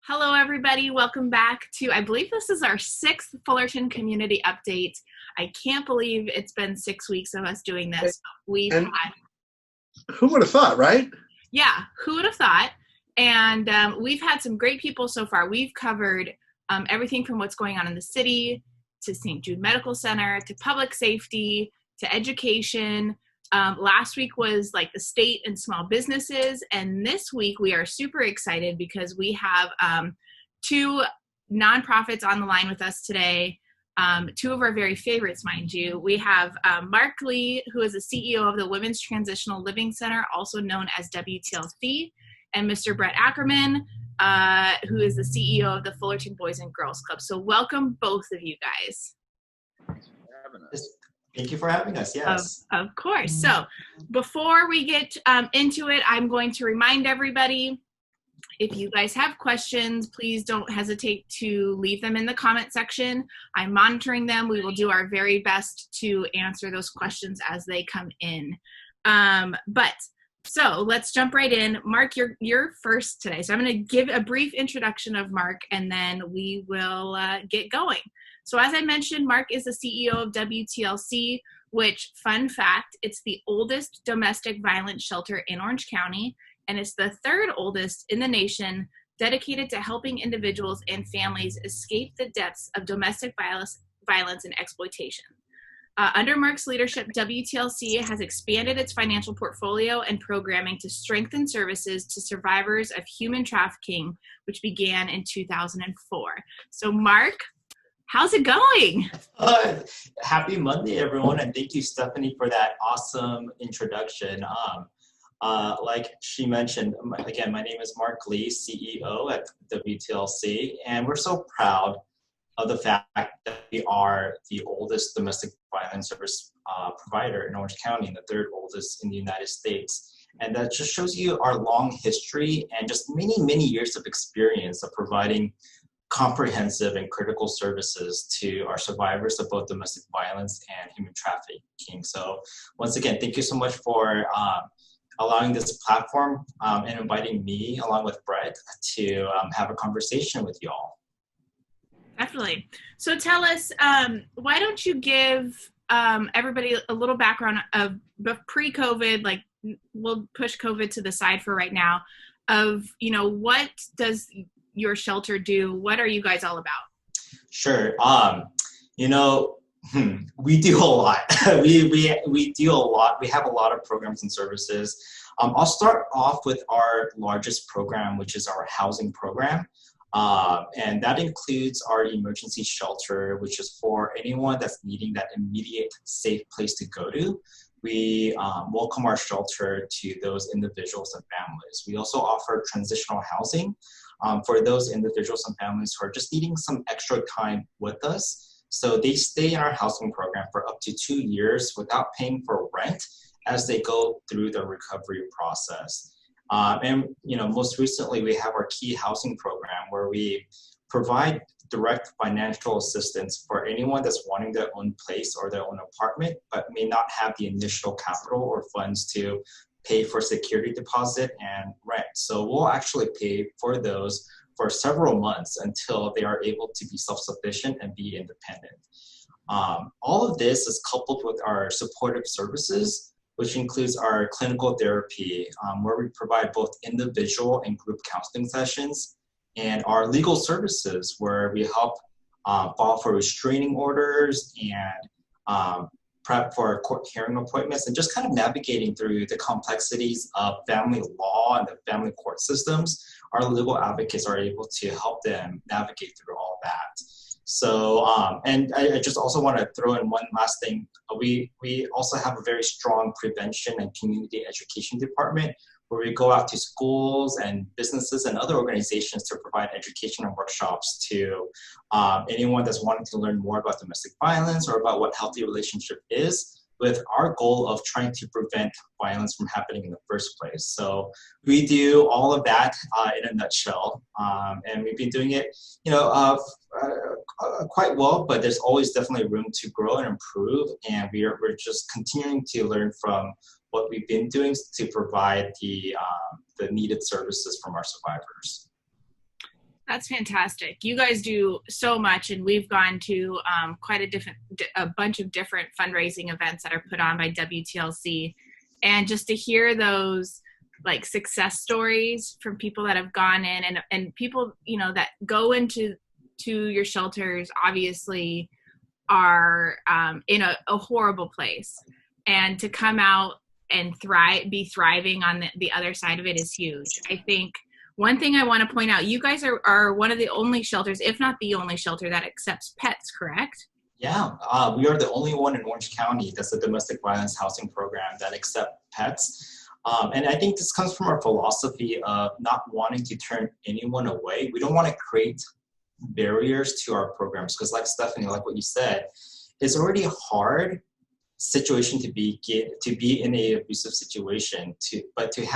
Hello, everybody. Welcome back to, I believe this is our 6th Fullerton Community Update. I can't believe it's been 6 weeks of us doing this. Who would have thought, right? Yeah, who would have thought? And we've had some great people so far. We've covered everything from what's going on in the city to St. Jude Medical Center to public safety to education. Last week was like the state and small businesses. And this week we are super excited because we have two nonprofits on the line with us today. Two of our very favorites, mind you. We have Mark Lee, who is the CEO of the Women's Transitional Living Center, also known as WTLC, and Mr. Brett Ackerman, who is the CEO of the Fullerton Boys and Girls Club. So welcome both of you guys. Thanks for having us. Thank you for having us, yes. Of course. So before we get into it, I'm going to remind everybody, if you guys have questions, please don't hesitate to leave them in the comment section. I'm monitoring them. We will do our very best to answer those questions as they come in. So let's jump right in. Mark, you're first today. So I'm going to give a brief introduction of Mark, and then we will get going. So as I mentioned, Mark is the CEO of WTLC, which, fun fact, it's the oldest domestic violence shelter in Orange County, and it's the third oldest in the nation, dedicated to helping individuals and families escape the depths of domestic violence and exploitation. Under Mark's leadership, WTLC has expanded its financial portfolio and programming to strengthen services to survivors of human trafficking, which began in 2004. So Mark, how's it going? Happy Monday, everyone, and thank you, Stephanie, for that awesome introduction. Like she mentioned, again, my name is Mark Lee, CEO at WTLC, and we're so proud of the fact that we are the oldest domestic violence service provider in Orange County and the third oldest in the United States. And that just shows you our long history and just many, many years of experience of providing comprehensive and critical services to our survivors of both domestic violence and human trafficking. So once again, thank you so much for allowing this platform and inviting me along with Brett to have a conversation with you all. Definitely. So tell us, why don't you give everybody a little background of pre-COVID, like we'll push COVID to the side for right now, of, what does your shelter do? What are you guys all about? Sure. We do a lot. we do a lot. We have a lot of programs and services. I'll start off with our largest program, which is our housing program. And that includes our emergency shelter, which is for anyone that's needing that immediate safe place to go to. We welcome our shelter to those individuals and families. We also offer transitional housing for those individuals and families who are just needing some extra time with us. So they stay in our housing program for up to 2 years without paying for rent as they go through the recovery process. And most recently, we have our key housing program where we provide direct financial assistance for anyone that's wanting their own place or their own apartment, but may not have the initial capital or funds to pay for security deposit and rent. So we'll actually pay for those for several months until they are able to be self-sufficient and be independent. All of this is coupled with our supportive services, which includes our clinical therapy, where we provide both individual and group counseling sessions, and our legal services, where we help file for restraining orders and prep for court hearing appointments, and just kind of navigating through the complexities of family law and the family court systems. Our legal advocates are able to help them navigate through all that. So, and I just also want to throw in one last thing. We also have a very strong prevention and community education department where we go out to schools and businesses and other organizations to provide education and workshops to anyone that's wanting to learn more about domestic violence or about what healthy relationship is, with our goal of trying to prevent violence from happening in the first place. So we do all of that in a nutshell, and we've been doing it, quite well. But there's always definitely room to grow and improve, and we're just continuing to learn from what we've been doing to provide the needed services from our survivors. That's fantastic. You guys do so much, and we've gone to a bunch of different fundraising events that are put on by WTLC, and just to hear those like success stories from people that have gone in and people, you know, that go into your shelters obviously are in a horrible place, and to come out and be thriving on the other side of it is huge. I think one thing I want to point out, you guys are one of the only shelters, if not the only shelter, that accepts pets, correct? Yeah, we are the only one in Orange County that's a domestic violence housing program that accept pets. And I think this comes from our philosophy of not wanting to turn anyone away. We don't want to create barriers to our programs because, like Stephanie, like what you said, it's already a hard situation to be in a abusive situation, but to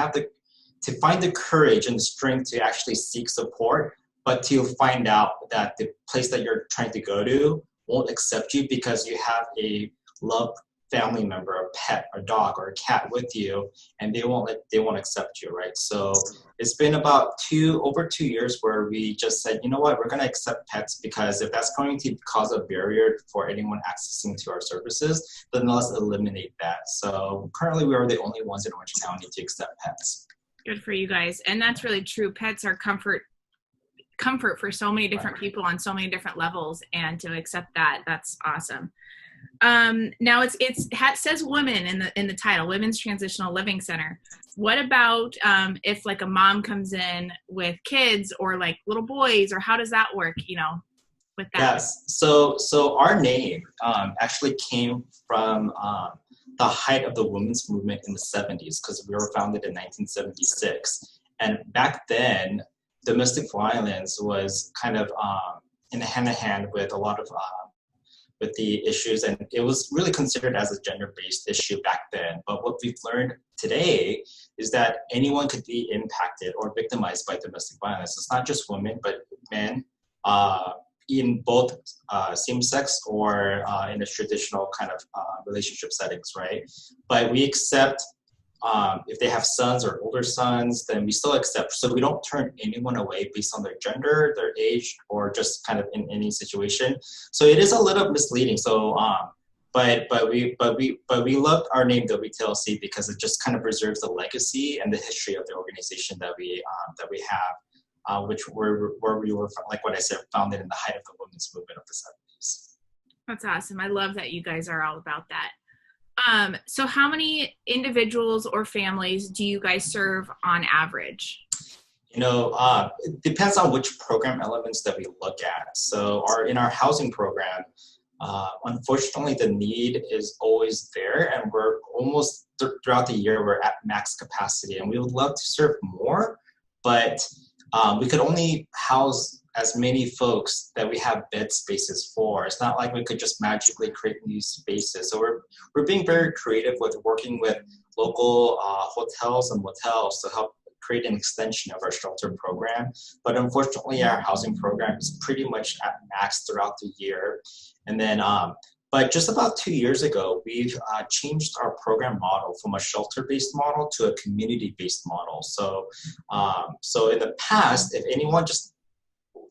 find the courage and the strength to actually seek support, but to find out that the place that you're trying to go to won't accept you because you have a loved family member, a pet, a dog, or a cat with you, and they won't accept you, right? So it's been about over 2 years where we just said, you know what, we're going to accept pets because if that's going to cause a barrier for anyone accessing to our services, then let's eliminate that. So currently we are the only ones in Orange County to accept pets. Good for you guys. And that's really true. Pets are comfort for so many different people on so many different levels, and to accept that's awesome. Now it says women in the title, Women's Transitional Living Center. What about if like a mom comes in with kids or like little boys, or how does that work, you know, with that? Yes, so our name actually came from the height of the women's movement in the 70s, because we were founded in 1976. And back then, domestic violence was kind of in hand-in-hand with a lot of with the issues, and it was really considered as a gender-based issue back then. But what we've learned today is that anyone could be impacted or victimized by domestic violence. It's not just women, but men, in both same-sex or in a traditional kind of relationship settings, right? But we accept if they have sons or older sons, then we still accept. So we don't turn anyone away based on their gender, their age, or just kind of in any situation. So it is a little misleading. So, but we loved our name WTLC because it just kind of preserves the legacy and the history of the organization that we have, which where we were, like what I said, founded in the height of the women's movement of the 70s. That's awesome. I love that you guys are all about that. So how many individuals or families do you guys serve on average? You know, it depends on which program elements that we look at. So in our housing program, unfortunately, the need is always there, and we're almost throughout the year, we're at max capacity, and we would love to serve more, but we could only house as many folks that we have bed spaces for. It's not like we could just magically create new spaces. So we're being very creative with working with local hotels and motels to help create an extension of our shelter program. But unfortunately, our housing program is pretty much at max throughout the year. And then, but just about 2 years ago, we've changed our program model from a shelter-based model to a community-based model. So, so in the past, if anyone just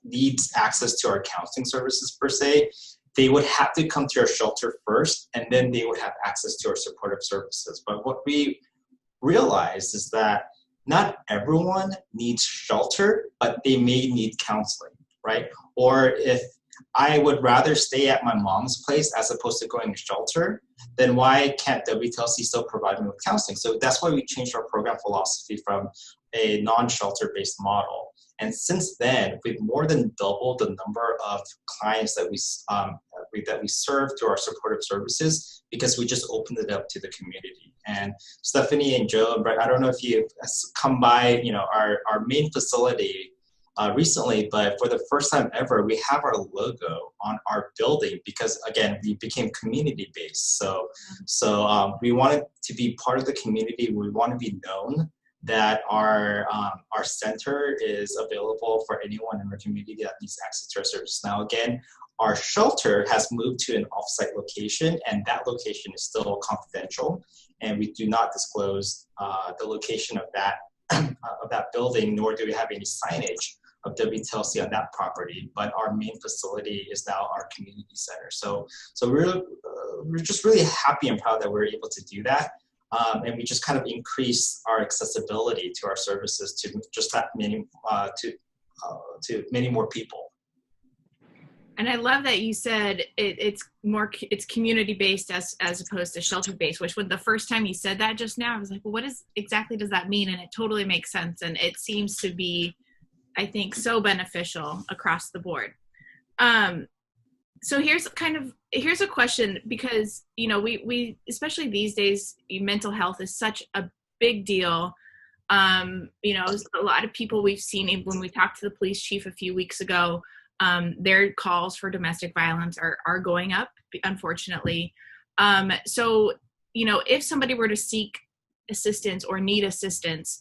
needs access to our counseling services per se, they would have to come to our shelter first, and then they would have access to our supportive services. But what we realized is that not everyone needs shelter, but they may need counseling, right? Or if I would rather stay at my mom's place as opposed to going to shelter, then why can't WTLC still provide me with counseling? So that's why we changed our program philosophy from a non-shelter based model. And since then, we've more than doubled the number of clients that we serve through our supportive services, because we just opened it up to the community. And Stephanie and Joe and Brett, I don't know if you've come by, you know, our main facility recently, but for the first time ever, we have our logo on our building because, again, we became community-based. So we wanted to be part of the community. We want to be known that our center is available for anyone in our community that needs access to our service. Now, again, our shelter has moved to an off-site location, and that location is still confidential, and we do not disclose the location of that building, nor do we have any signage of WTLC on that property, but our main facility is now our community center. So we're just really happy and proud that we're able to do that. And we just kind of increase our accessibility to our services to just that many, to many more people. And I love that you said it's community based as opposed to shelter based, which when the first time you said that just now, I was like, well, exactly does that mean? And it totally makes sense. And it seems to be, I think, so beneficial across the board. So here's a question, because, you know, we especially these days, mental health is such a big deal. You know, a lot of people we've seen when we talked to the police chief a few weeks ago, their calls for domestic violence are going up, unfortunately. So, you know, if somebody were to seek assistance or need assistance,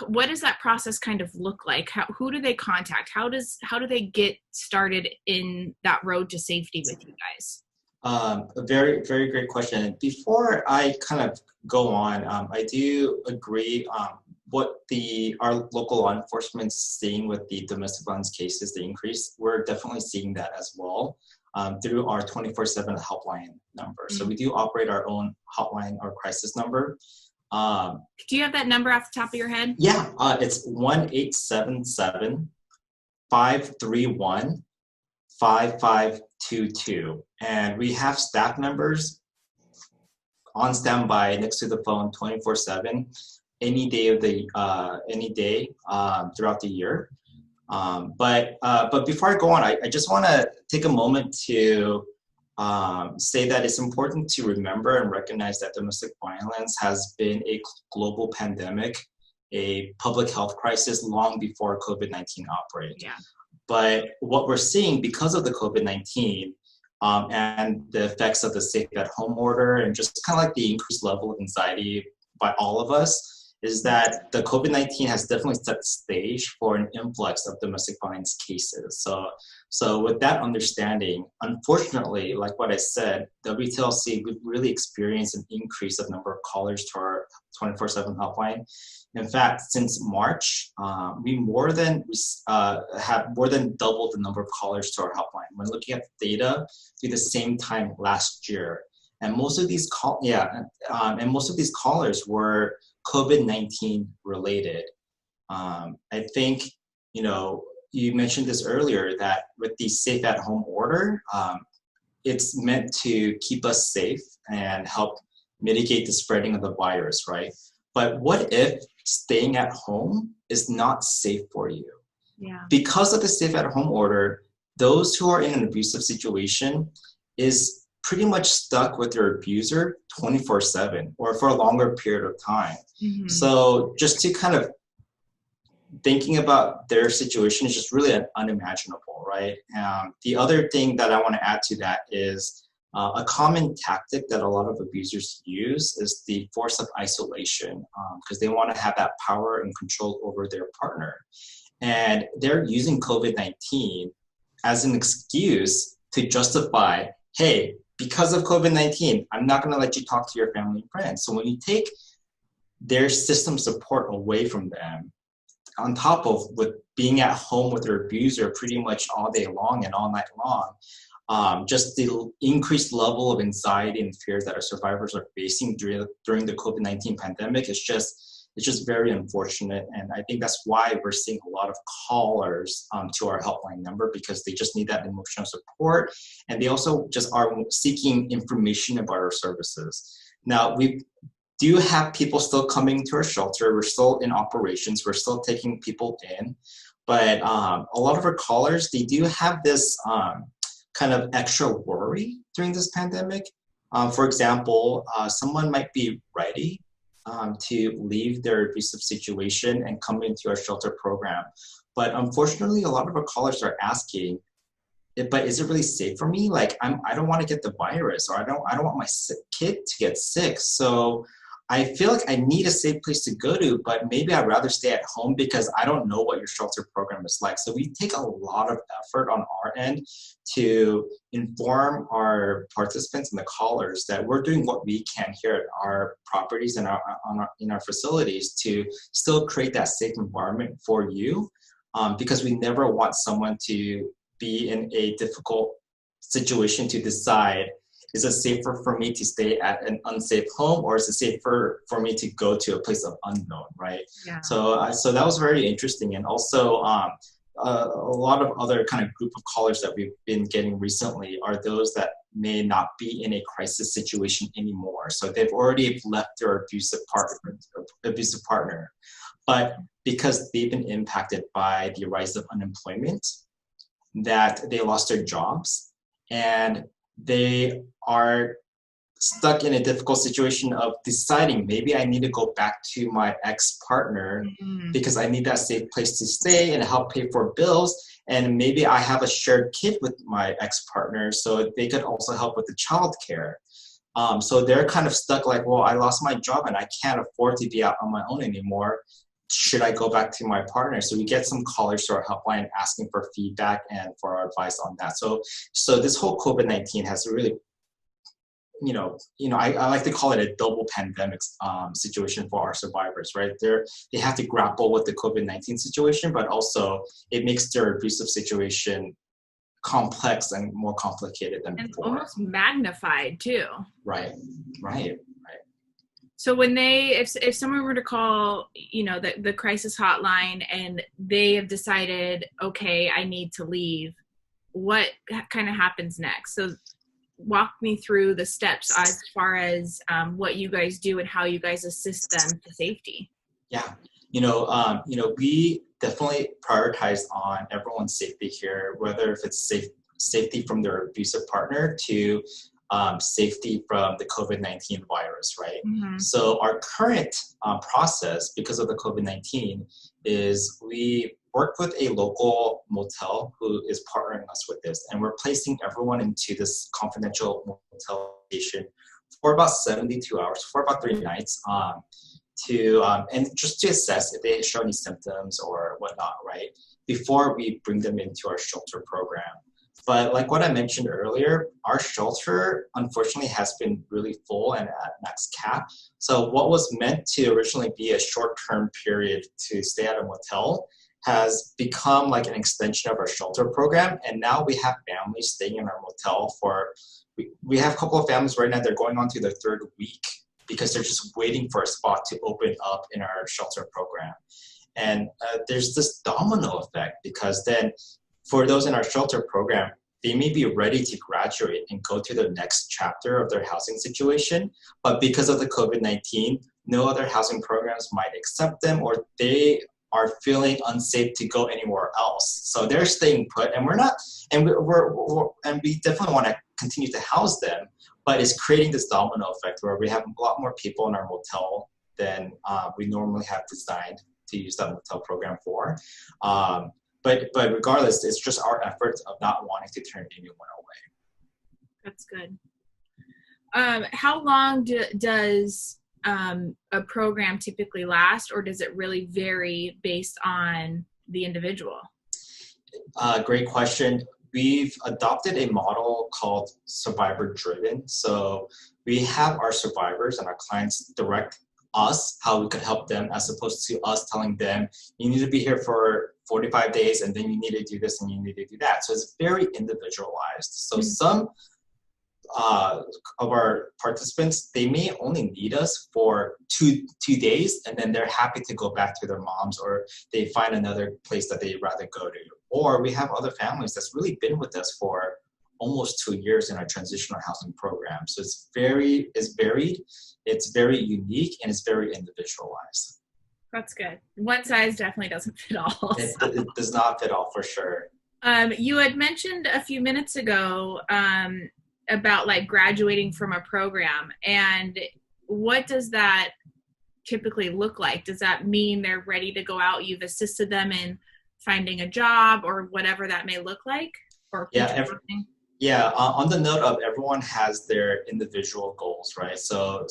what does that process kind of look like? Who do they contact? How do they get started in that road to safety with you guys? A very, very great question. Before I kind of go on, I do agree what our local law enforcement is seeing with the domestic violence cases, the increase. We're definitely seeing that as well through our 24/7 helpline number. So we do operate our own hotline or crisis number. Do you have that number off the top of your head? Yeah, it's 1-877-531-5522. And we have staff members on standby next to the phone 24/7, any day throughout the year. But before I go on, I just want to take a moment to say that it's important to remember and recognize that domestic violence has been a global pandemic, a public health crisis long before COVID-19 operated. Yeah. But what we're seeing because of the COVID-19 and the effects of the Safe at Home order and just kind of like the increased level of anxiety by all of us is that the COVID-19 has definitely set the stage for an influx of domestic violence cases. So with that understanding, unfortunately, like what I said, WTLC, we've really experienced an increase of number of callers to our 24/7 helpline. In fact, since March, we have more than doubled the number of callers to our helpline when looking at the data through the same time last year. And most of these callers were COVID-19 related. I think, you know, you mentioned this earlier that with the Safe at Home order, it's meant to keep us safe and help mitigate the spreading of the virus, right? But what if staying at home is not safe for you? Yeah. Because of the Safe at Home order, those who are in an abusive situation is pretty much stuck with their abuser 24/7 or for a longer period of time. Mm-hmm. So just to kind of thinking about their situation is just really unimaginable, right? The other thing that I want to add to that is a common tactic that a lot of abusers use is the force of isolation because they want to have that power and control over their partner. And they're using COVID-19 as an excuse to justify, hey, because of COVID-19, I'm not going to let you talk to your family and friends. So when you take their system support away from them, on top of with being at home with their abuser pretty much all day long and all night long, just the increased level of anxiety and fear that our survivors are facing during the COVID-19 pandemic is just very unfortunate. And I think that's why we're seeing a lot of callers to our helpline number, because they just need that emotional support. And they also just are seeking information about our services. Now, we do have people still coming to our shelter. We're still in operations. We're still taking people in. But a lot of our callers, they do have this kind of extra worry during this pandemic. For example, someone might be ready to leave their abusive situation and come into our shelter program. But unfortunately, a lot of our callers are asking, but is it really safe for me? Like, I don't want to get the virus, or I don't want my kid to get sick. So I feel like I need a safe place to go to, but maybe I'd rather stay at home because I don't know what your shelter program is like. So we take a lot of effort on our end to inform our participants and the callers that we're doing what we can here at our properties and in our facilities to still create that safe environment for you. because we never want someone to be in a difficult situation to decide, is it safer for me to stay at an unsafe home, or is it safer for me to go to a place of unknown, right? Yeah. So that was very interesting. And also a lot of other kind of group of callers that we've been getting recently are those that may not be in a crisis situation anymore. So they've already left their abusive partner. But because they've been impacted by the rise of unemployment, that they lost their jobs, and they are stuck in a difficult situation of deciding, maybe I need to go back to my ex-partner because I need that safe place to stay and help pay for bills. And maybe I have a shared kid with my ex-partner, so they could also help with the childcare. So they're kind of stuck like, well, I lost my job and I can't afford to be out on my own anymore. Should I go back to my partner? So we get some callers to our helpline asking for feedback and for our advice on that. So this whole COVID-19 has really, I like to call it a double pandemic situation for our survivors, right? They have to grapple with the COVID-19 situation, but also it makes their abusive situation complex and more complicated than and before. Almost magnified too. Right. So when if someone were to call, the crisis hotline and they have decided, okay, I need to leave, what kind of happens next? So walk me through the steps as far as what you guys do and how you guys assist them to safety. Yeah, we definitely prioritize on everyone's safety here, whether if it's safety from their abusive partner to safety from the COVID-19 virus, right? Mm-hmm. So our current process, because of the COVID-19, is we work with a local motel who is partnering us with this, and we're placing everyone into this confidential motel station for about 72 hours, for about 3 nights, and just to assess if they show any symptoms or whatnot, right? Before we bring them into our shelter program. But like what I mentioned earlier, our shelter unfortunately has been really full and at max cap. So what was meant to originally be a short-term period to stay at a motel has become like an extension of our shelter program. And now we have families staying in our motel we have a couple of families right now, they're going on to their 3rd week because they're just waiting for a spot to open up in our shelter program. And there's this domino effect, because then for those in our shelter program, they may be ready to graduate and go to the next chapter of their housing situation. But because of the COVID-19, no other housing programs might accept them, or they are feeling unsafe to go anywhere else. So they're staying put, and we're not, and we definitely want to continue to house them, but it's creating this domino effect where we have a lot more people in our motel than we normally have designed to use that motel program for. But regardless, it's just our efforts of not wanting to turn anyone away. That's good. How long does a program typically last, or does it really vary based on the individual? Great question. We've adopted a model called survivor driven. So we have our survivors and our clients direct us how we could help them, as opposed to us telling them, you need to be here for 45 days and then you need to do this and you need to do that. So it's very individualized. So some of our participants, they may only need us for two days, and then they're happy to go back to their moms, or they find another place that they'd rather go to. Or we have other families that's really been with us for almost 2 years in our transitional housing program. So it's varied, it's very unique, and it's very individualized. That's good. One size definitely doesn't fit all. It does not fit all, for sure. You had mentioned a few minutes ago about like graduating from a program, and what does that typically look like? Does that mean they're ready to go out? You've assisted them in finding a job or whatever that may look like? Or on the note of everyone has their individual goals, right? So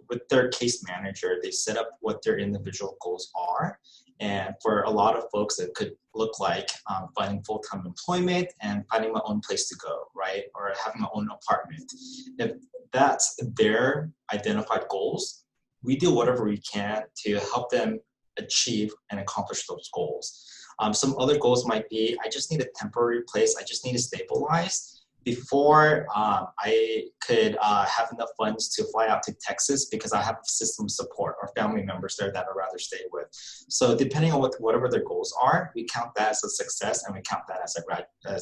with their case manager, they set up what their individual goals are. And for a lot of folks, it could look like finding full-time employment and finding my own place to go, right? Or having my own apartment. If that's their identified goals, we do whatever we can to help them achieve and accomplish those goals. Some other goals might be, I just need a temporary place. I just need to stabilize before I could have enough funds to fly out to Texas, because I have system support or family members there that I'd rather stay with. So depending on whatever their goals are, we count that as a success, and we count that as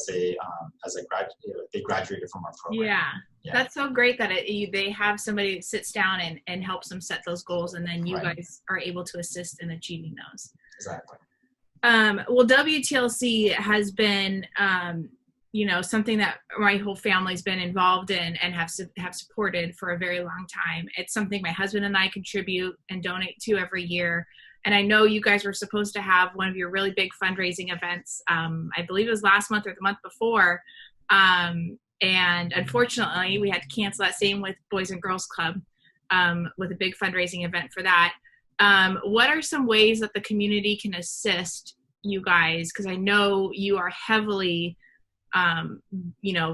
they graduated from our program. Yeah. That's so great that they have somebody that sits down and helps them set those goals, and then you guys are able to assist in achieving those. Exactly. Well, WTLC has been something that my whole family's been involved in and have supported for a very long time. It's something my husband and I contribute and donate to every year. And I know you guys were supposed to have one of your really big fundraising events. I believe it was last month or the month before. And unfortunately, we had to cancel that. Same with Boys and Girls Club, with a big fundraising event for that. What are some ways that the community can assist you guys? Because I know you are heavily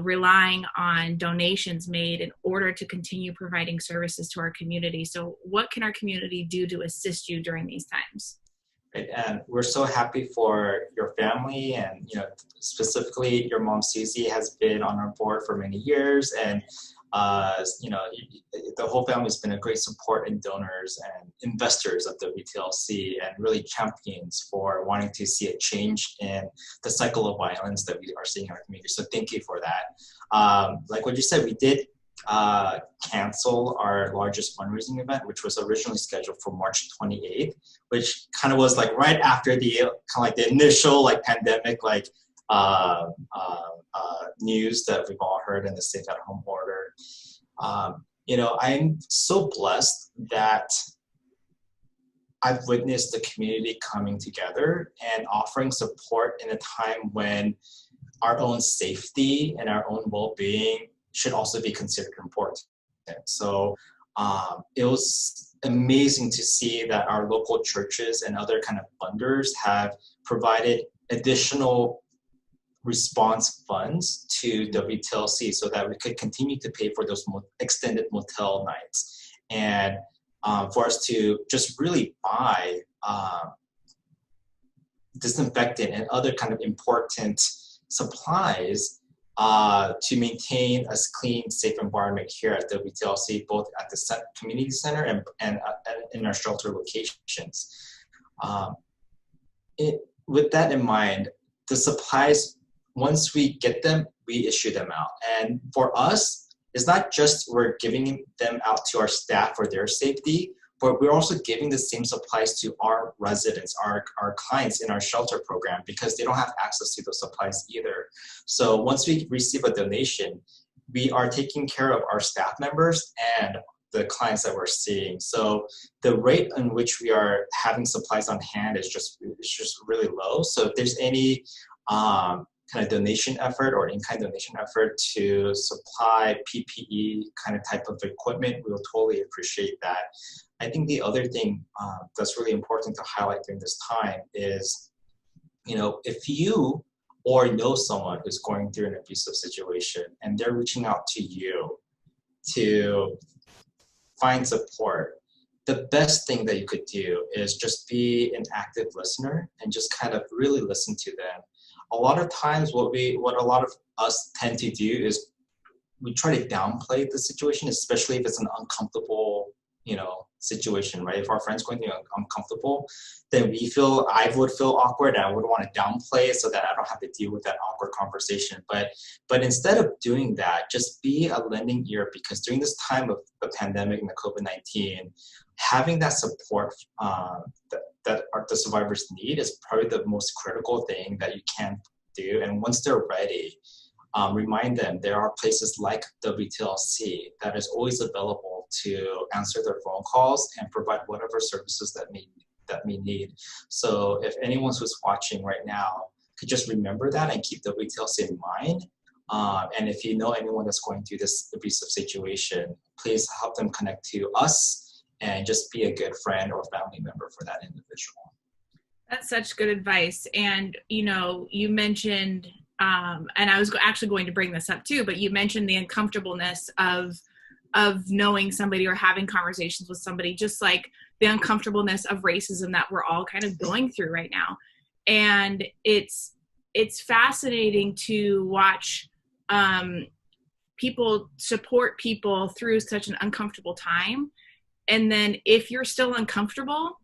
relying on donations made in order to continue providing services to our community. So what can our community do to assist you during these times? Right. And we're so happy for your family, and specifically your mom Susie has been on our board for many years, and the whole family has been a great support and donors and investors of WTLC, and really champions for wanting to see a change in the cycle of violence that we are seeing in our community. So thank you for that. Like what you said, we did cancel our largest fundraising event, which was originally scheduled for March 28th, which kind of was like right after the initial pandemic news that we've all heard in the stay-at-home order. I'm so blessed that I've witnessed the community coming together and offering support in a time when our own safety and our own well-being should also be considered important. So it was amazing to see that our local churches and other kind of funders have provided additional response funds to WTLC so that we could continue to pay for those extended motel nights, and for us to just really buy disinfectant and other kind of important supplies to maintain a clean, safe environment here at WTLC, both at the community center and in our shelter locations. With that in mind, the supplies, once we get them, we issue them out. And for us, it's not just we're giving them out to our staff for their safety, but we're also giving the same supplies to our residents, our clients in our shelter program, because they don't have access to those supplies either. So once we receive a donation, we are taking care of our staff members and the clients that we're seeing. So the rate in which we are having supplies on hand is just really low. So if there's any kind of donation effort or in-kind donation effort to supply PPE kind of type of equipment, we will totally appreciate that. I think the other thing that's really important to highlight during this time is, if you or know someone who's going through an abusive situation and they're reaching out to you to find support, the best thing that you could do is just be an active listener and just kind of really listen to them. A lot of times what a lot of us tend to do is we try to downplay the situation, especially if it's an uncomfortable, situation, right? If our friend's going through uncomfortable, then I would feel awkward, and I would want to downplay it so that I don't have to deal with that awkward conversation. But instead of doing that, just be a lending ear, because during this time of the pandemic and the COVID-19, having that support that the survivors need is probably the most critical thing that you can do. And once they're ready, remind them there are places like WTLC that is always available to answer their phone calls and provide whatever services that we need. So if anyone who's watching right now could just remember that and keep WTLC in mind. And if you know anyone that's going through this abusive situation, please help them connect to us and just be a good friend or family member for that individual. That's such good advice. And, you mentioned, and I was actually going to bring this up too, but you mentioned the uncomfortableness of knowing somebody or having conversations with somebody, just like the uncomfortableness of racism that we're all kind of going through right now. And it's fascinating to watch people support people through such an uncomfortable time. And then if you're still uncomfortable,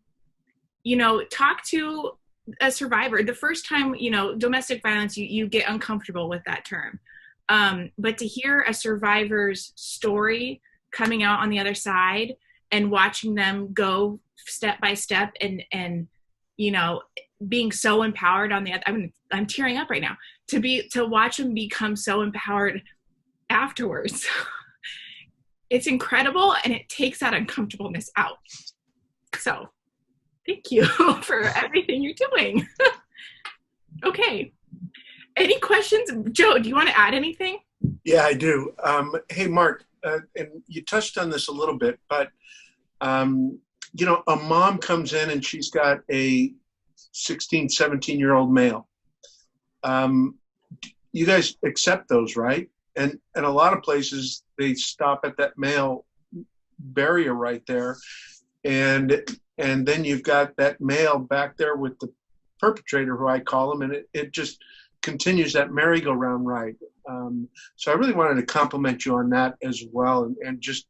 talk to a survivor. The first time, domestic violence, you get uncomfortable with that term. But to hear a survivor's story coming out on the other side and watching them go step by step and being so empowered on the other, I'm tearing up right now, to watch them become so empowered afterwards. It's incredible, and it takes that uncomfortableness out. So thank you for everything you're doing. Okay. Any questions? Joe, do you want to add anything? Yeah, I do. Hey, Mark, and you touched on this a little bit, but, a mom comes in and she's got a 16, 17-year-old male. You guys accept those, right? And a lot of places, they stop at that male barrier right there. And then you've got that male back there with the perpetrator, who I call him, and it just continues that merry-go-round ride. So I really wanted to compliment you on that as well, and just,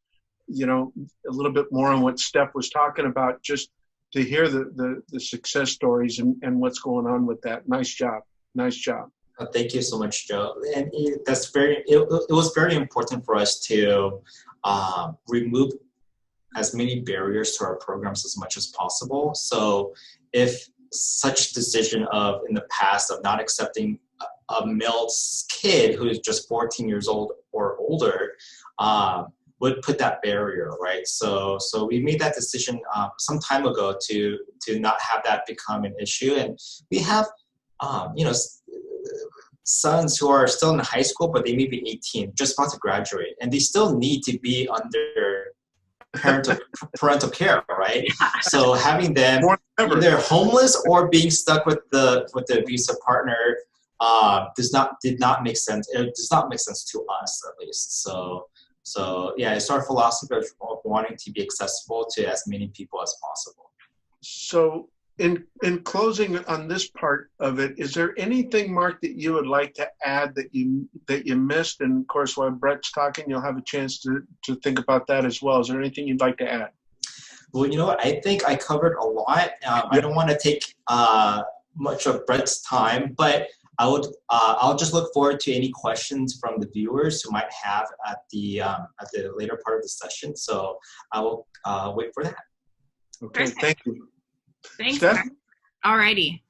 a little bit more on what Steph was talking about, just to hear the success stories and what's going on with that. Nice job. Nice job. Thank you so much, Joe. And it was very important for us to remove as many barriers to our programs as much as possible. So if such decision in the past of not accepting a male kid who is just 14 years old or older would put that barrier, right? So we made that decision some time ago to not have that become an issue. And we have, sons who are still in high school, but they may be 18, just about to graduate, and they still need to be under parental care, right? Yeah. So having them either homeless or being stuck with the abusive partner did not make sense. It does not make sense to us, at least. So yeah, it's our philosophy of wanting to be accessible to as many people as possible. So in closing on this part of it, is there anything, Mark, that you would like to add that you missed? And of course, while Brett's talking, you'll have a chance to think about that as well. Is there anything you'd like to add? Well, you know what? I think I covered a lot. I don't want to take much of Brett's time, but I'll just look forward to any questions from the viewers who might have at the later part of the session. So I will wait for that. Okay, thank you. Thanks, Mark. All righty.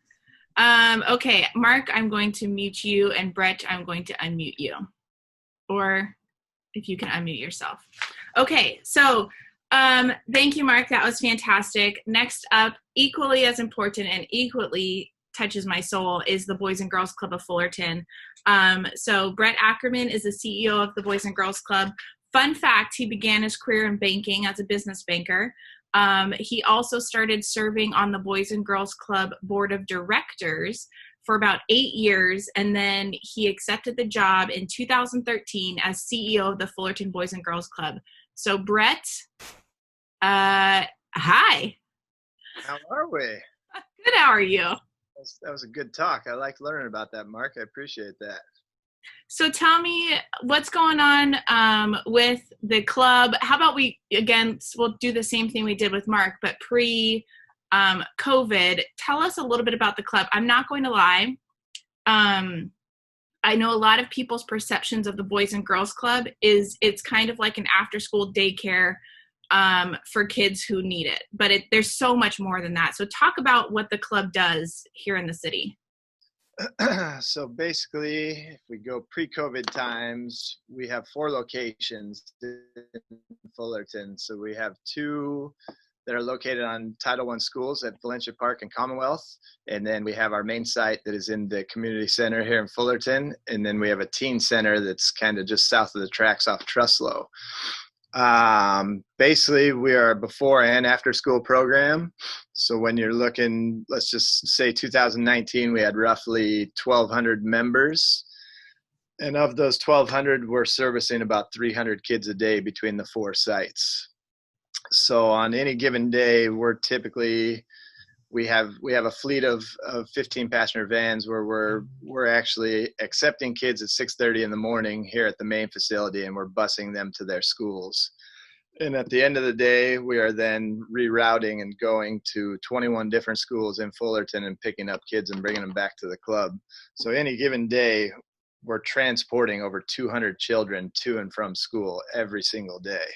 Okay, Mark, I'm going to mute you, and Brett, I'm going to unmute you. Or if you can unmute yourself. Okay, so thank you, Mark. That was fantastic. Next up, equally as important and equally touches my soul, is the Boys and Girls Club of Fullerton. So Brett Ackerman is the CEO of the Boys and Girls Club. Fun fact, he began his career in banking as a business banker. He also started serving on the Boys and Girls Club Board of Directors for about 8 years, and then he accepted the job in 2013 as CEO of the Fullerton Boys and Girls Club. So Brett, hi. How are we? Good, how are you? That was a good talk. I like learning about that, Mark. I appreciate that. So tell me what's going on with the club. How about we'll do the same thing we did with Mark, but pre-COVID. Tell us a little bit about the club. I'm not going to lie. I know a lot of people's perceptions of the Boys and Girls Club is it's kind of like an after-school daycare for kids who need it. But there's so much more than that. So talk about what the club does here in the city. So basically, if we go pre-COVID times, we have 4 locations in Fullerton. So we have 2 that are located on Title I schools at Valencia Park and Commonwealth. And then we have our main site that is in the community center here in Fullerton. And then we have a teen center that's kind of just south of the tracks off Truslow. Basically, we are a before and after school program. So when you're looking, let's just say 2019, we had roughly 1,200 members. And of those 1,200, we're servicing about 300 kids a day between the 4 sites. So on any given day, we're typically we have a fleet of 15 passenger vans where we're actually accepting kids at 6:30 in the morning here at the main facility, and we're busing them to their schools. And at the end of the day, we are then rerouting and going to 21 different schools in Fullerton and picking up kids and bringing them back to the club. So any given day, we're transporting over 200 children to and from school every single day.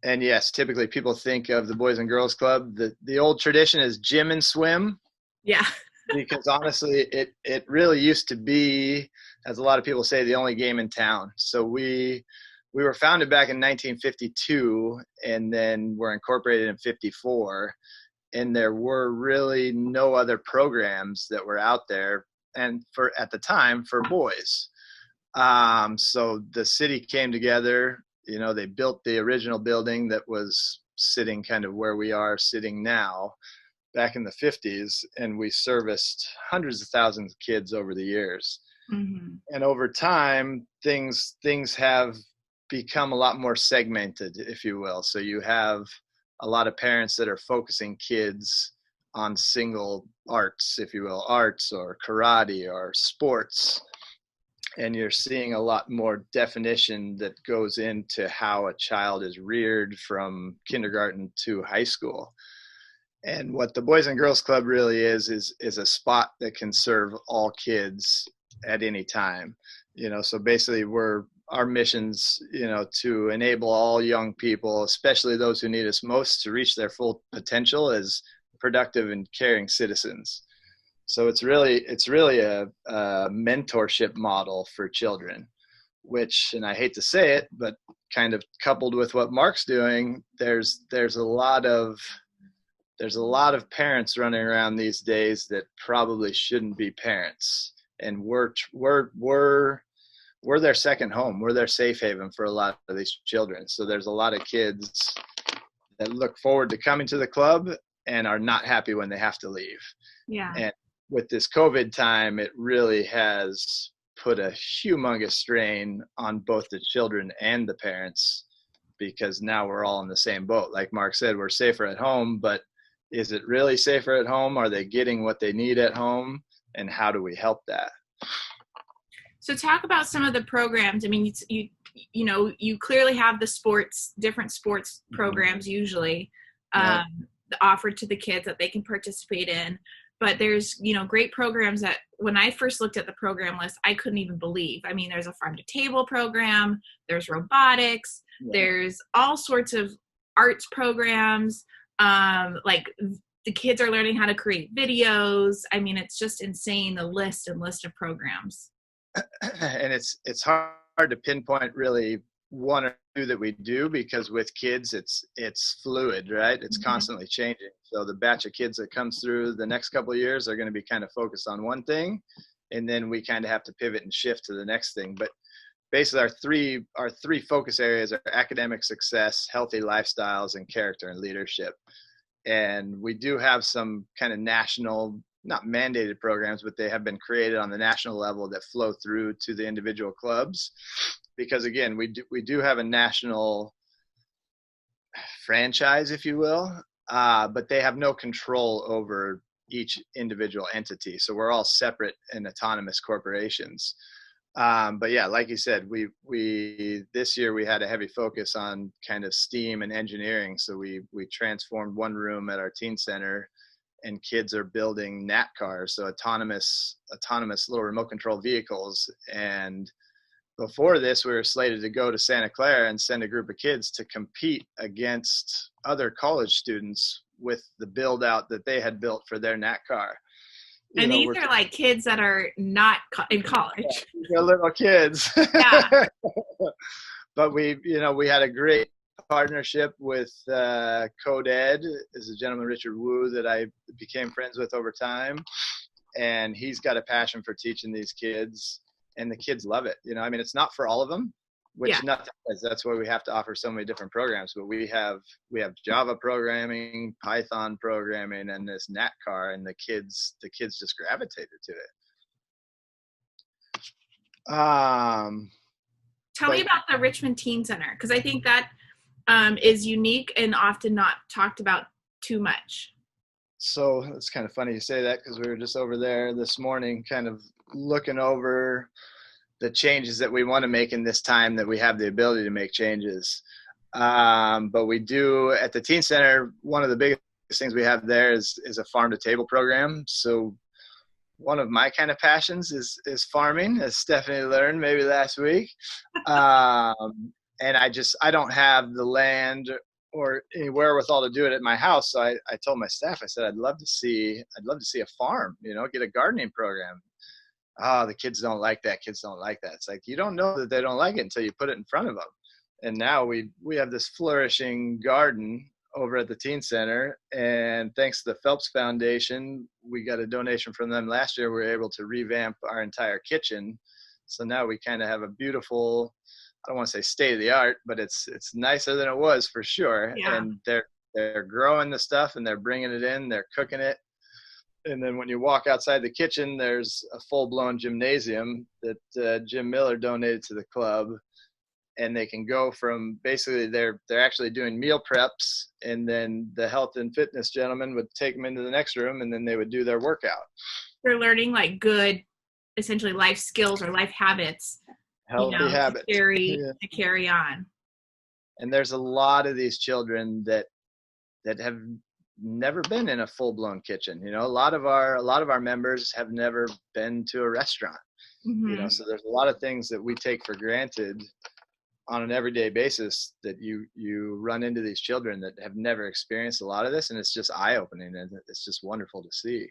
And yes, typically people think of the Boys and Girls Club. The old tradition is gym and swim. Yeah. Because honestly, it really used to be, as a lot of people say, the only game in town. So we were founded back in 1952, and then were incorporated in 54. And there were really no other programs that were out there, and at the time, for boys. So the city came together. They built the original building that was sitting kind of where we are sitting now back in the 50s, and we serviced hundreds of thousands of kids over the years. Mm-hmm. And over time, things have become a lot more segmented, if you will. So you have a lot of parents that are focusing kids on single arts, if you will, arts or karate or sports. And you're seeing a lot more definition that goes into how a child is reared from kindergarten to high school. And what the Boys and Girls Club really is a spot that can serve all kids at any time. So basically our mission's, to enable all young people, especially those who need us most, to reach their full potential as productive and caring citizens. So it's really a mentorship model for children, which, and I hate to say it, but kind of coupled with what Mark's doing, there's a lot of parents running around these days that probably shouldn't be parents, and we're their second home. We're their safe haven for a lot of these children. So there's a lot of kids that look forward to coming to the club and are not happy when they have to leave. Yeah. And with this COVID time, it really has put a humongous strain on both the children and the parents, because now we're all in the same boat. Like Mark said, we're safer at home, but is it really safer at home? Are they getting what they need at home? And how do we help that? So talk about some of the programs. I mean, you clearly have the different sports programs usually offered to the kids that they can participate in. But there's, great programs that when I first looked at the program list, I couldn't even believe. I mean, there's a farm to table program, there's robotics, there's all sorts of arts programs. Like the kids are learning how to create videos. I mean, it's just insane, the list of programs. And it's hard to pinpoint really one or two that we do, because with kids it's fluid, right? It's constantly changing. So the batch of kids that comes through the next couple of years are going to be kind of focused on one thing, and then we kind of have to pivot and shift to the next thing. But basically our three focus areas are academic success, healthy lifestyles, and character and leadership. And we do have some kind of national, not mandated programs, but they have been created on the national level that flow through to the individual clubs. Because again, we do have a national franchise, if you will, but they have no control over each individual entity. So we're all separate and autonomous corporations. But yeah, like you said, we this year we had a heavy focus on kind of STEAM and engineering. So we transformed one room at our teen center, and kids are building NAT cars, so autonomous little remote control vehicles. And before this, we were slated to go to Santa Clara and send a group of kids to compete against other college students with the build out that they had built for their NAT car. And these are like kids that are not in college. They're little kids. Yeah. But we had a great partnership with Code Ed, is a gentleman, Richard Wu, that I became friends with over time. And he's got a passion for teaching these kids, and the kids love it. I mean, it's not for all of them, which nothing is. That's why we have to offer so many different programs. But we have Java programming, Python programming, and this NAT car, and the kids just gravitated to it. Tell me about the Richmond Teen Center, because I think that is unique and often not talked about too much? So it's kind of funny you say that, because we were just over there this morning kind of looking over the changes that we want to make in this time that we have the ability to make changes. But we do at the teen center, one of the biggest things we have there is a farm to table program. So one of my kind of passions is farming, as Stephanie learned maybe last week. And I don't have the land or any wherewithal to do it at my house. So I told my staff, I said, I'd love to see a farm, get a gardening program. Oh, the kids don't like that. Kids don't like that. It's like, you don't know that they don't like it until you put it in front of them. And now we have this flourishing garden over at the teen center. And thanks to the Phelps Foundation, we got a donation from them last year. We were able to revamp our entire kitchen. So now we kind of have a beautiful, I don't want to say state of the art, but it's nicer than it was for sure. Yeah. And they're growing the stuff and they're bringing it in, they're cooking it. And then when you walk outside the kitchen, there's a full-blown gymnasium that Jim Miller donated to the club. And they can go from basically they're actually doing meal preps, and then the health and fitness gentleman would take them into the next room, and then they would do their workout. They're learning like good, essentially life skills or life habits, Healthy habits to carry on. And there's a lot of these children that have never been in a full-blown kitchen. A lot of our members have never been to a restaurant. Mm-hmm. So there's a lot of things that we take for granted on an everyday basis that you run into these children that have never experienced a lot of this, and it's just eye-opening, and it's just wonderful to see.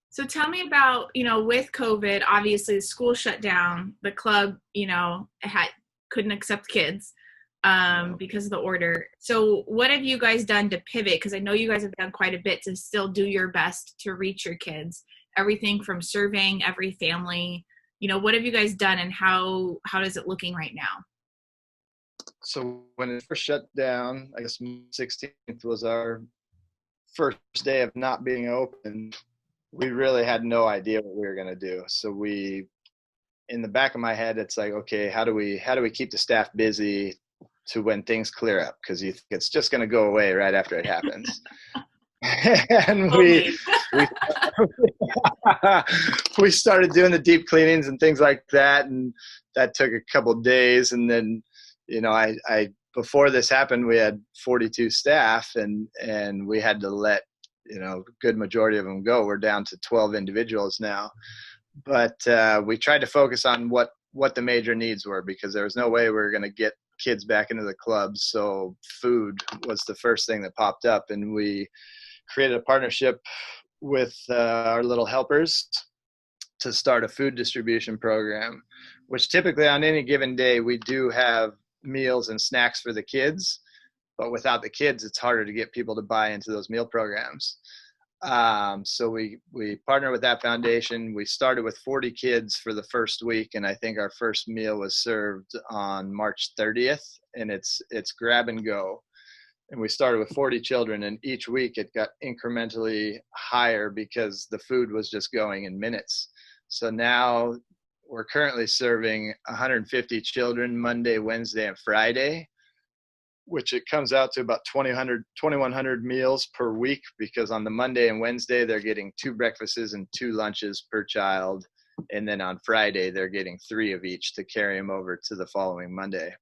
So tell me about, with COVID, obviously the school shut down, the club, couldn't accept kids because of the order. So what have you guys done to pivot? Because I know you guys have done quite a bit to still do your best to reach your kids, everything from surveying every family. What have you guys done, and how is it looking right now? So when it first shut down, I guess 16th was our first day of not being open. We really had no idea what we were going to do. So in the back of my head, it's like, okay, how do we keep the staff busy to when things clear up? Because you think it's just going to go away right after it happens. And we started doing the deep cleanings and things like that, and that took a couple of days. And then I before this happened, we had 42 staff, and we had to let a good majority of them go. We're down to 12 individuals now, but we tried to focus on what the major needs were, because there was no way we were going to get kids back into the clubs. So food was the first thing that popped up, and we created a partnership with our little helpers to start a food distribution program, which typically on any given day we do have meals and snacks for the kids, but without the kids, it's harder to get people to buy into those meal programs. So we partner with that foundation. We started with 40 kids for the first week, and I think our first meal was served on March 30th, and it's grab and go. And we started with 40 children, and each week it got incrementally higher because the food was just going in minutes. So now we're currently serving 150 children Monday, Wednesday, and Friday, which it comes out to about 2,100 meals per week, because on the Monday and Wednesday, they're getting 2 breakfasts and 2 lunches per child. And then on Friday, they're getting 3 of each to carry them over to the following Monday.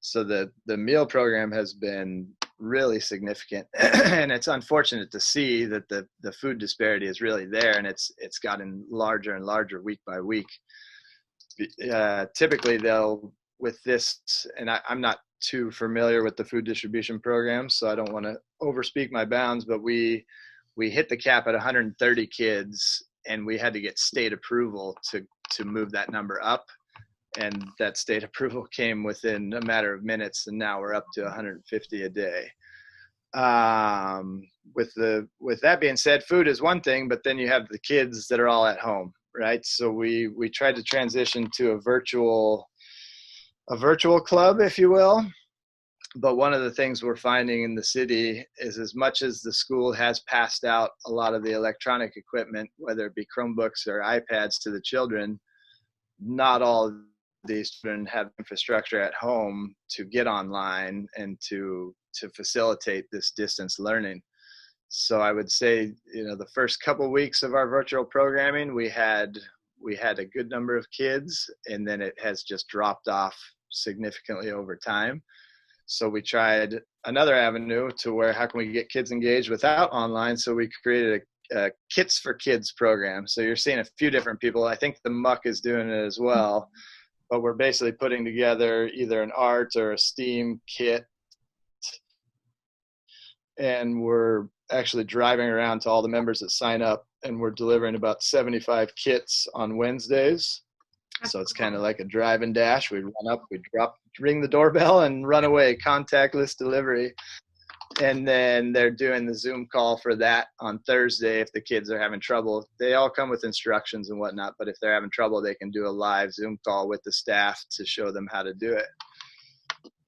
So the meal program has been really significant, and it's unfortunate to see that the food disparity is really there, and it's gotten larger and larger week by week. Typically with this, and I'm not too familiar with the food distribution program, so I don't want to overspeak my bounds, but we hit the cap at 130 kids, and we had to get state approval to move that number up. And that state approval came within a matter of minutes, and now we're up to 150 a day. With that being said, food is one thing, but then you have the kids that are all at home, right? So we tried to transition to a virtual club, if you will. But one of the things we're finding in the city is, as much as the school has passed out a lot of the electronic equipment, whether it be Chromebooks or iPads to the children, not all these children have infrastructure at home to get online and to facilitate this distance learning. So I would say, the first couple weeks of our virtual programming, we had a good number of kids, and then it has just dropped off significantly over time. So we tried another avenue to where, how can we get kids engaged without online? So we created a Kits for Kids program. So you're seeing a few different people. I think the Muck is doing it as well, but we're basically putting together either an art or a STEAM kit, and we're actually driving around to all the members that sign up, and we're delivering about 75 kits on Wednesdays. So it's kind of like a drive and dash. We run up, we drop, ring the doorbell, and run away, contactless delivery. And then they're doing the Zoom call for that on Thursday if the kids are having trouble. They all come with instructions and whatnot, but if they're having trouble, they can do a live Zoom call with the staff to show them how to do it.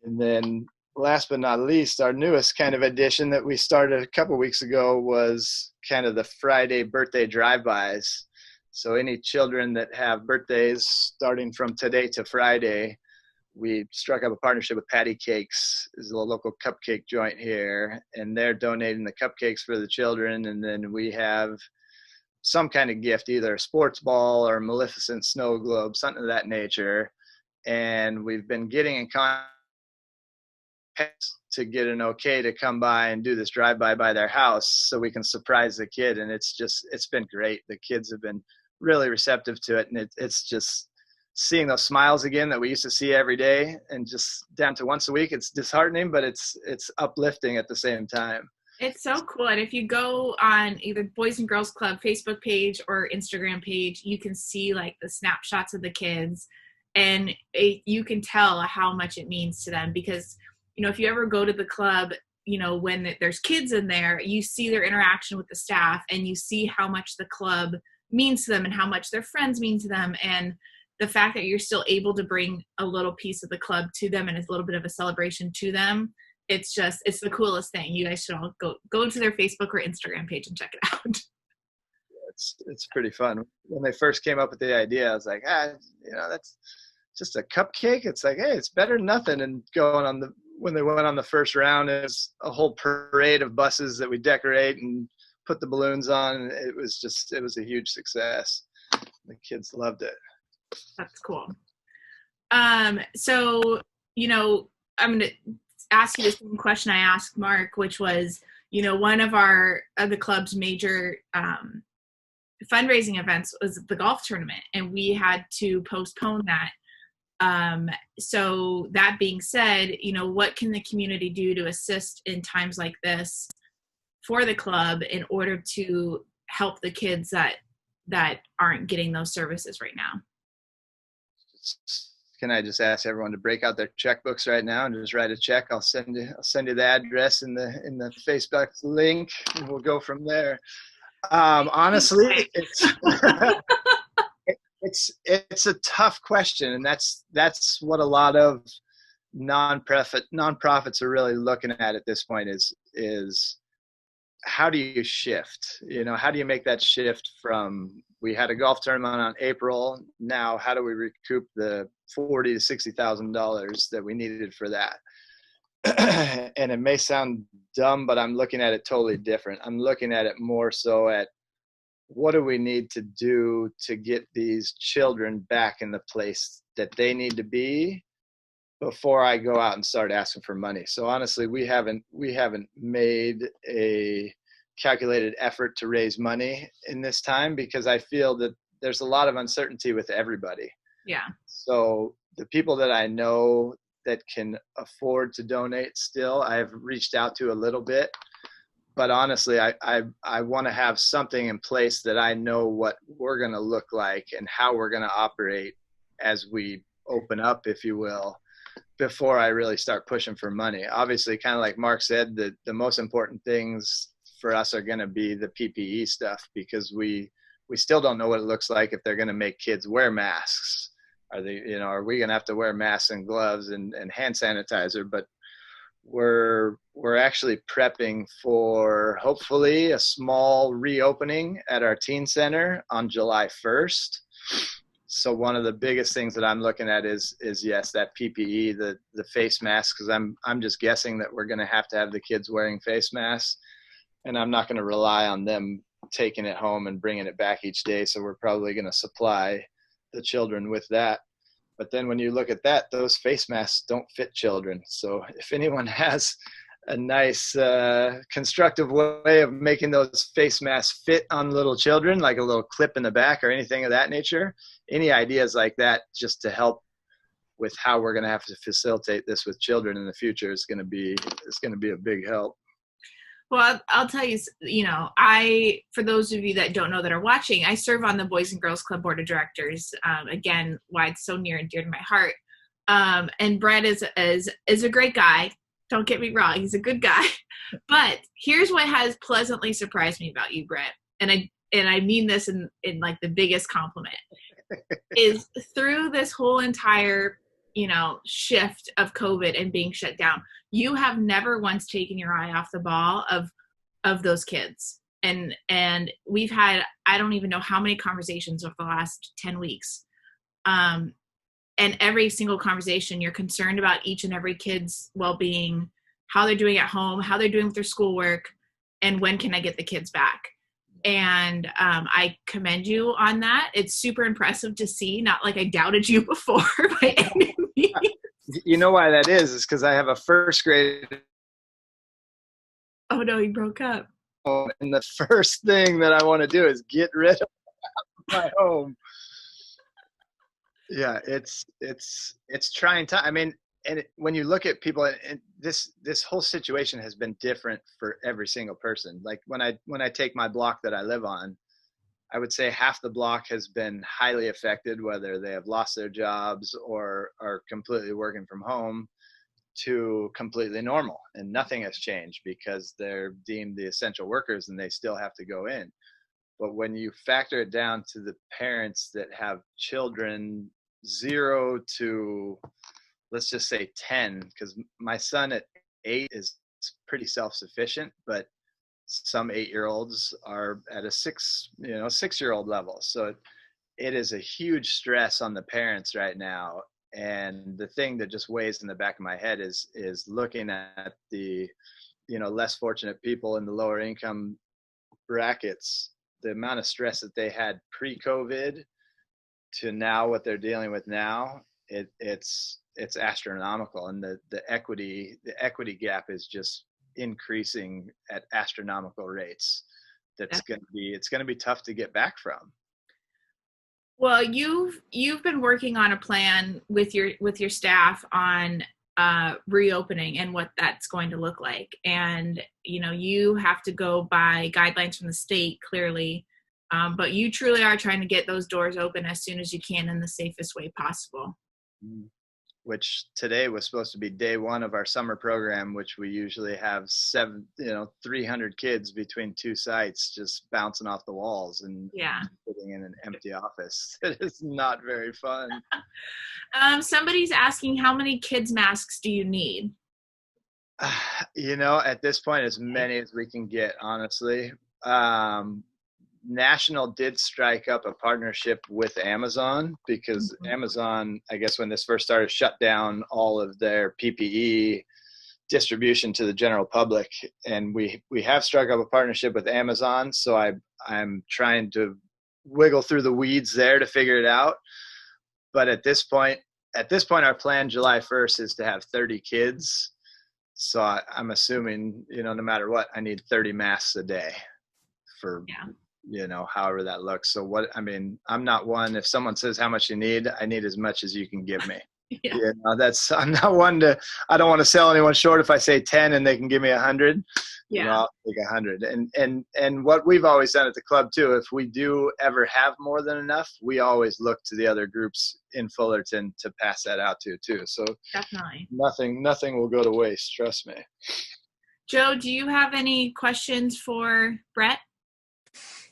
And then last but not least, our newest kind of addition that we started a couple weeks ago was kind of the Friday birthday drive-bys. So any children that have birthdays starting from today to Friday, we struck up a partnership with Patty Cakes, is a local cupcake joint here, and they're donating the cupcakes for the children. And then we have some kind of gift, either a sports ball or a Maleficent snow globe, something of that nature. And we've been getting in contact to get an okay to come by and do this drive-by by their house so we can surprise the kid. And it's been great. The kids have been really receptive to it. And it's just seeing those smiles again that we used to see every day, and just down to once a week. It's disheartening, but it's uplifting at the same time. It's so cool. And if you go on either Boys and Girls Club Facebook page or Instagram page, you can see like the snapshots of the kids, and you can tell how much it means to them, because if you ever go to the club, when there's kids in there, you see their interaction with the staff, and you see how much the club means to them and how much their friends mean to them. And the fact that you're still able to bring a little piece of the club to them and it's a little bit of a celebration to them, it's the coolest thing. You guys should all go to their Facebook or Instagram page and check it out. It's pretty fun. When they first came up with the idea, I was like, that's just a cupcake. It's like, hey, it's better than nothing. And when they went on the first round, it was a whole parade of buses that we decorate and put the balloons on. And it was a huge success. The kids loved it. That's cool. So, I'm going to ask you the same question I asked Mark, which was, one of the club's major fundraising events was the golf tournament, and we had to postpone that. So that being said, what can the community do to assist in times like this for the club in order to help the kids that aren't getting those services right now? Can I just ask everyone to break out their checkbooks right now and just write a check? I'll send you the address in the Facebook link, and we'll go from there. Honestly, it's a tough question, and that's what a lot of nonprofits are really looking at this point is how do you shift? How do you make that shift from, we had a golf tournament on April, now how do we recoup the $40,000 to $60,000 that we needed for that? And it may sound dumb, but I'm looking at it totally different. I'm looking at it more so at, what do we need to do to get these children back in the place that they need to be before I go out and start asking for money? So honestly, we haven't made a calculated effort to raise money in this time, because I feel that there's a lot of uncertainty with everybody. Yeah. So the people that I know that can afford to donate still, I've reached out to a little bit. But honestly, I want to have something in place that I know what we're going to look like and how we're going to operate as we open up, if you will, before I really start pushing for money. Obviously, kind of like Mark said, the most important things for us are going to be the PPE stuff, because we still don't know what it looks like if they're going to make kids wear masks. Are we going to have to wear masks and gloves and hand sanitizer? But we're actually prepping for hopefully a small reopening at our teen center on July 1st. So one of the biggest things that I'm looking at is yes, that PPE, the face mask, because I'm just guessing that we're going to have the kids wearing face masks, and I'm not going to rely on them taking it home and bringing it back each day. So we're probably going to supply the children with that. But then when you look at that, those face masks don't fit children. So if anyone has a nice constructive way of making those face masks fit on little children, like a little clip in the back or anything of that nature, any ideas like that just to help with how we're going to have to facilitate this with children in the future is going to be a big help. Well, I'll tell you, for those of you that don't know that are watching, I serve on the Boys and Girls Club Board of Directors. Again, why it's so near and dear to my heart. And Brett is a great guy. Don't get me wrong. He's a good guy. But here's what has pleasantly surprised me about you, Brett. And I mean this in like the biggest compliment is through this whole entire, shift of COVID and being shut down, you have never once taken your eye off the ball of those kids. And we've had, I don't even know how many conversations over the last 10 weeks. And every single conversation, you're concerned about each and every kid's well-being, how they're doing at home, how they're doing with their schoolwork, and when can I get the kids back? And I commend you on that. It's super impressive to see, not like I doubted you before by any means. You know why that is because I have a first grade. Oh no, he broke up. And the first thing that I want to do is get rid of my home. Yeah, it's trying time. I mean, when you look at people, and this whole situation has been different for every single person. Like when I take my block that I live on, I would say half the block has been highly affected, whether they have lost their jobs or are completely working from home, to completely normal, and nothing has changed because they're deemed the essential workers and they still have to go in. But when you factor it down to the parents that have children 0 to, let's just say 10, because my son at 8 is pretty self-sufficient, but some 8-year-olds are at a 6-year-old level. So it is a huge stress on the parents right now. And the thing that just weighs in the back of my head is looking at the, less fortunate people in the lower income brackets, the amount of stress that they had pre-COVID to now what they're dealing with now, it's astronomical. And the equity gap is just increasing at astronomical rates. It's going to be tough to get back from. Well, you've been working on a plan with your staff on reopening and what that's going to look like. And, you have to go by guidelines from the state, clearly. But you truly are trying to get those doors open as soon as you can in the safest way possible. Which today was supposed to be day 1 of our summer program, which we usually have 300 kids between 2 sites just bouncing off the walls and sitting in an empty office. It is not very fun. Somebody's asking, how many kids masks do you need? At this point, as many as we can get, honestly. National did strike up a partnership with Amazon because Amazon, I guess when this first started, shut down all of their PPE distribution to the general public. And we have struck up a partnership with Amazon. So I'm trying to wiggle through the weeds there to figure it out. But at this point, our plan July 1st is to have 30 kids. So I'm assuming, no matter what, I need 30 masks a day for however that looks. So I'm not one, if someone says how much you need, I need as much as you can give me. I'm not one I don't want to sell anyone short. If I say 10 and they can give me 100, I'll take 100. And what we've always done at the club too, if we do ever have more than enough, we always look to the other groups in Fullerton to pass that out to too. So definitely nothing will go to waste. Trust me. Joe, do you have any questions for Brett?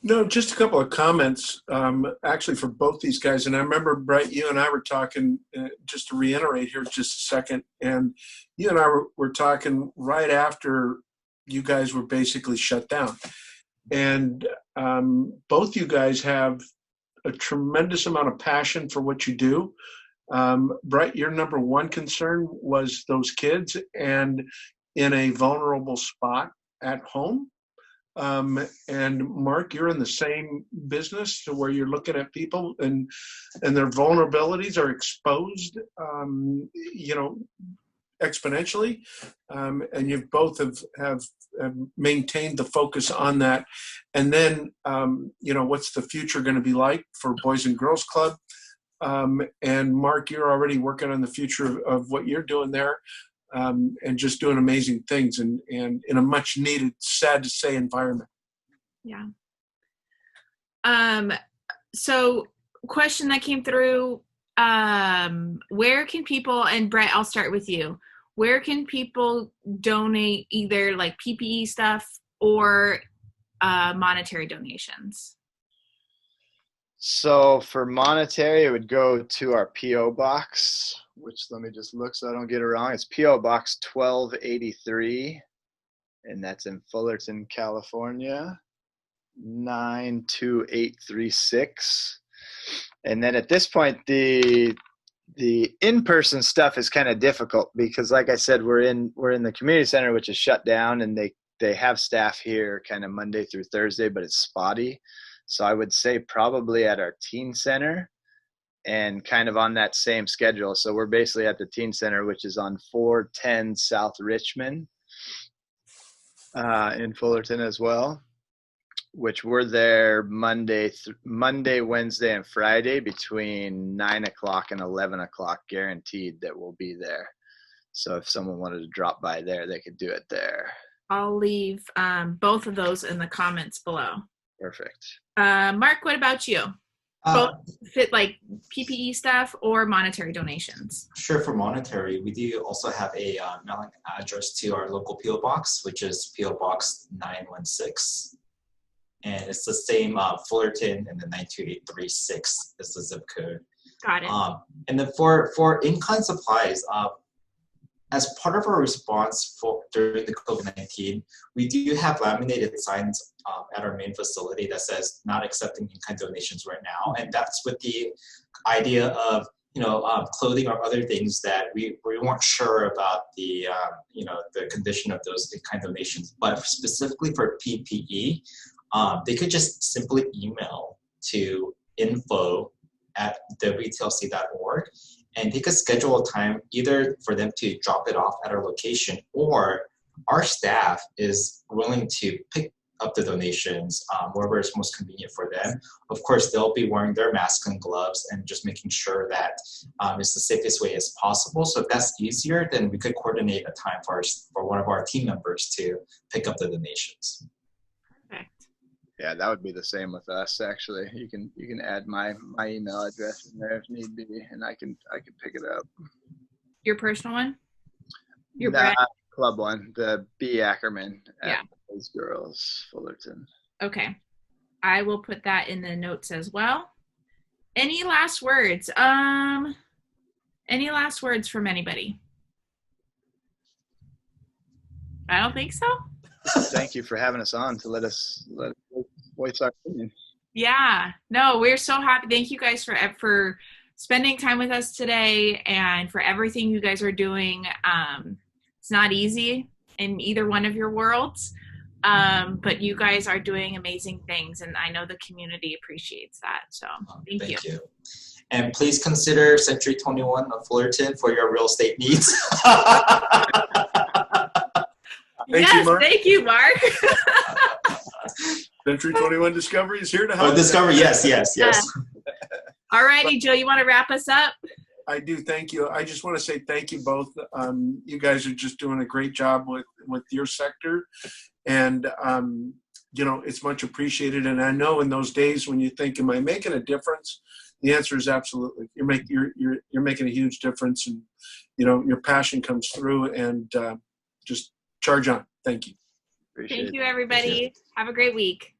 No, just a couple of comments, actually, for both these guys. And I remember, Brett, you and I were talking, just to reiterate here just a second, and you and I were talking right after you guys were basically shut down. And both you guys have a tremendous amount of passion for what you do. Brett, your number one concern was those kids and in a vulnerable spot at home. And Mark, you're in the same business to where you're looking at people and their vulnerabilities are exposed, exponentially. And you both have maintained the focus on that. And then, what's the future going to be like for Boys and Girls Club? And Mark, you're already working on the future of what you're doing there. And just doing amazing things and in a much needed, sad to say, environment. Yeah. So question that came through, where can people, and Brett, I'll start with you. Where can people donate either like PPE stuff or monetary donations? So for monetary, it would go to our P.O. box, which let me just look so I don't get it wrong. It's P.O. Box 1283, and that's in Fullerton, California, 92836. And then at this point, the in-person stuff is kind of difficult because, like I said, we're in the community center, which is shut down, and they have staff here kind of Monday through Thursday, but it's spotty. So I would say probably at our teen center and kind of on that same schedule. So we're basically at the teen center, which is on 410 South Richmond in Fullerton as well, which we're there Monday, Wednesday, and Friday between 9 o'clock and 11 o'clock, guaranteed that we'll be there. So if someone wanted to drop by there, they could do it there. I'll leave both of those in the comments below. Perfect. Mark, what about you? Both fit like PPE stuff or monetary donations? Sure, for monetary, we do also have a mailing address to our local P.O. box, which is P.O. Box 916. And it's the same Fullerton, and the 92836 is the zip code. Got it. And then for in-kind supplies, as part of our response during the COVID-19, we do have laminated signs at our main facility that says not accepting in-kind donations right now. And that's with the idea of, clothing or other things that we weren't sure about the condition of those in-kind donations. But specifically for PPE, they could just simply email to info@WTLC.org, and they could schedule a time either for them to drop it off at our location, or our staff is willing to pick up the donations wherever it's most convenient for them. Of course, they'll be wearing their masks and gloves and just making sure that it's the safest way as possible. So if that's easier, then we could coordinate a time for one of our team members to pick up the donations. Yeah, that would be the same with us. Actually, you can add my email address in there if need be, and I can pick it up. Your personal one? Your Brett? Club one, the B Ackerman at Boys Girls Fullerton. Okay, I will put that in the notes as well. Any last words? Any last words from anybody? I don't think so. Thank you for having us on to let us voice our opinion. Yeah, no, we're so happy. Thank you guys for spending time with us today and for everything you guys are doing. It's not easy in either one of your worlds, but you guys are doing amazing things, and I know the community appreciates that. So thank you. And please consider Century 21 of Fullerton for your real estate needs. Thank you, Mark. Thank you, Mark. Century 21 Discovery is here to help. Oh, Discovery, yes. All righty, Joe, you want to wrap us up? I do. Thank you. I just want to say thank you both. You guys are just doing a great job with your sector, and it's much appreciated. And I know in those days when you think, "Am I making a difference?" The answer is absolutely. You're making a huge difference, and your passion comes through. And just charge on. Thank you. Thank you, everybody. Have a great week.